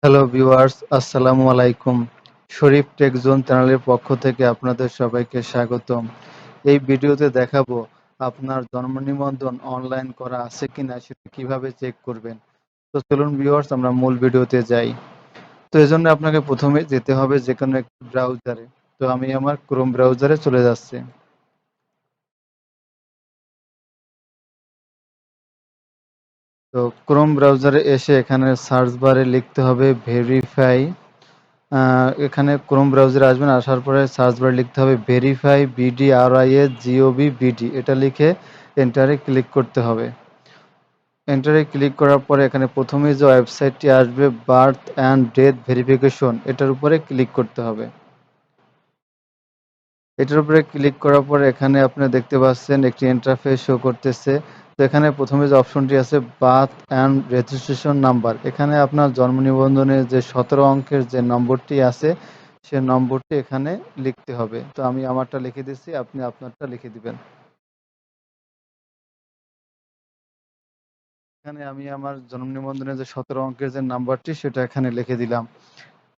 Hello viewers, আসসালামু আলাইকুম। শরীফ take zone চ্যানেলের পক্ষ থেকে আপনাদের সবাইকে স্বাগতম। এই ভিডিওতে দেখাবো আপনার জন্ম নিবন্ধন অনলাইন করা আছে কিনা সেটা কিভাবে চেক করবেন। তো চলুন ভিউয়ার্স আমরা মূল ভিডিওতে যাই। তো এজন্য আপনাকে প্রথমে যেতে হবে যেকোনো একটি ব্রাউজারে। তো আমি আমার ক্রোম ব্রাউজারে চলে যাচ্ছি। তো ক্রোম ব্রাউজারে এসে এখানে সার্চ বারে লিখতে হবে ভেরিফাই। এখানে ক্রোম ব্রাউজারে আসবেন, আসার পরে সার্চ বারে লিখতে হবে ভেরিফাই BDRIS GOV BD, এটা লিখে এন্টারে ক্লিক করতে হবে। এন্টারে ক্লিক করার পরে এখানে প্রথমেই যে ওয়েবসাইটটি আসবে বার্থ অ্যান্ড ডেথ ভেরিফিকেশন, এটার উপরে ক্লিক করতে হবে। এটার উপরে ক্লিক করার পরে এখানে আপনি দেখতে পাচ্ছেন একটি ইন্টারফেস শো করতেছে। তো এখানে প্রথমে যে অপশনটি আছে বার্থ অ্যান্ড রেজিস্ট্রেশন নাম্বার, এখানে আপনার জন্ম নিবন্ধনের যে 17 অঙ্কের যে নম্বরটি আছে সে নম্বরটি এখানে লিখতে হবে। তো আমি আমারটা লিখে দিচ্ছি, আপনি আপনারটা লিখে দিবেন। এখানে আমি আমার জন্ম নিবন্ধনের যে 17 অঙ্কের যে নাম্বারটি সেটা এখানে লিখে দিলাম।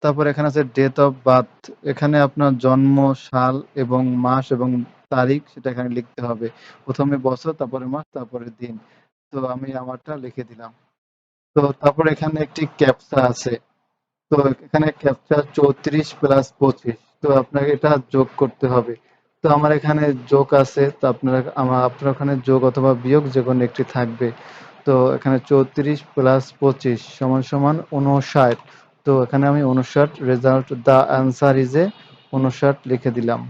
তারপর এখানে আছে ডেট অফ বার্থ, এখানে আপনার জন্ম সাল এবং মাস এবং তারিখ সেটা এখানে লিখতে হবে। প্রথমে বছর, তারপরে মাস, তারপরে দিন। তো আমি আমারটা লিখে দিলাম। তো তারপর এখানে একটি ক্যাপচা আছে। তো এখানে ক্যাপচা 34+25, তো আপনাকে এটা যোগ করতে হবে। তো আমার এখানে যোগ আছে, তো আপনার ওখানে যোগ অথবা বিয়োগ যে কোনো একটি থাকবে। তো এখানে 34+25 = 59। তো এখানে আমি 59, result the answer is a 59 লিখে দিলাম।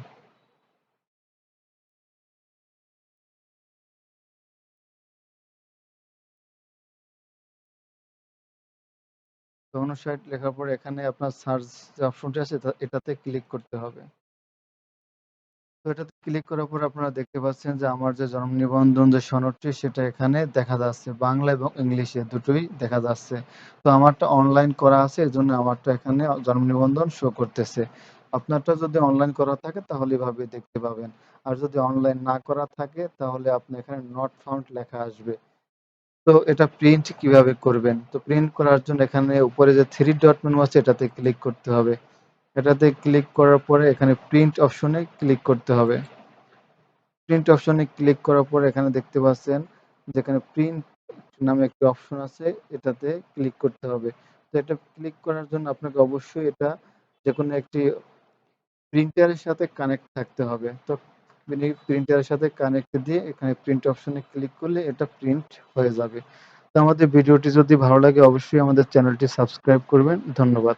তো 59 লেখার পরে এখানে আপনার সার্চ যে অপশনটি আছে এটাতে ক্লিক করতে হবে। তো এটাতে ক্লিক করার পর আপনারা দেখতে পাচ্ছেন যে আমার যে জন্ম নিবন্ধন যে সনদটি সেটা এখানে দেখা যাচ্ছে, বাংলা এবং ইংলিশে দুটোই দেখা যাচ্ছে। তো আমারটা অনলাইন করা আছে, এর জন্য আমারটা এখানে জন্ম নিবন্ধন শো করতেছে। আপনারটা যদি অনলাইন করা থাকে তাহলে এভাবে দেখতে পাবেন। আর যদি অনলাইন না করা থাকে তাহলে আপনি এখানে নট ফাউন্ড লেখা আসবে। তো এটা প্রিন্ট কিভাবে করবেন? তো প্রিন্ট করার জন্য এখানে উপরে যে থ্রি ডট মেনু আছে এটাতে ক্লিক করতে হবে। এটাতে ক্লিক করার পরে এখানে প্রিন্ট অপশনে ক্লিক করতে হবে। প্রিন্ট অপশনে ক্লিক করার পর এখানে দেখতে পাচ্ছেন যেখানে প্রিন্ট নামে একটি অপশন আছে, এটাতে ক্লিক করতে হবে। তো এটা ক্লিক করার জন্য আপনাকে অবশ্যই এটা যে কোনো একটি প্রিন্টারের সাথে কানেক্ট থাকতে হবে। তো প্রিন্টারের সাথে কানেক্ট দিয়ে এখানে প্রিন্ট অপশনে ক্লিক করলে এটা প্রিন্ট হয়ে যাবে। তো আমাদের ভিডিওটি যদি ভালো লাগে অবশ্যই আমাদের চ্যানেলটি সাবস্ক্রাইব করবেন। ধন্যবাদ।